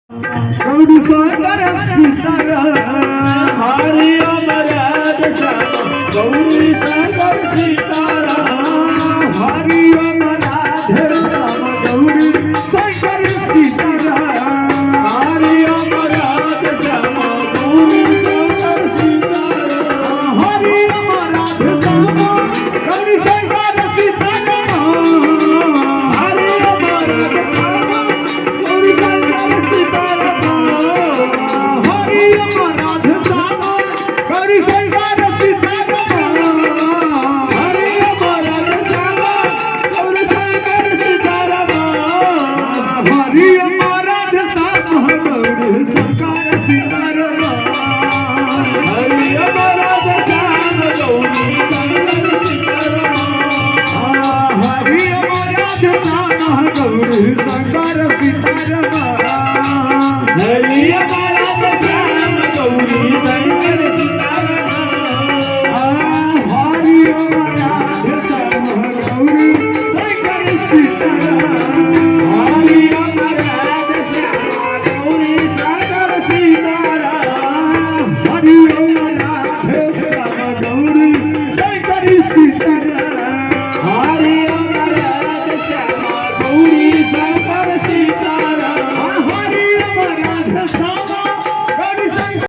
Gauri Sagar Sitaram Hari Om Radhe Shyam Gauri Sagar Sitaram Hari Om Radhe Ram Gauri Sagar Sitaram Hari Om Radhe Shyam Gauri Sagar Sitaram Hari Om Radhe Ram Gauri Sagar Sitaram Hari Om Radhe Shyam Gauri Sagar Sitaram Hari Om Radhe Ram Gauri Sagar Sitaram Hari Om Radhe Shyam Gauri Sagar Sitaram Hari Om Radhe Shyam Gauri Sagar Sitaram Hari Om Radhe Shyam Gauri Sagar Sitaram Hari Om Radhe Shyam Gauri Sagar Sitaram Hari Om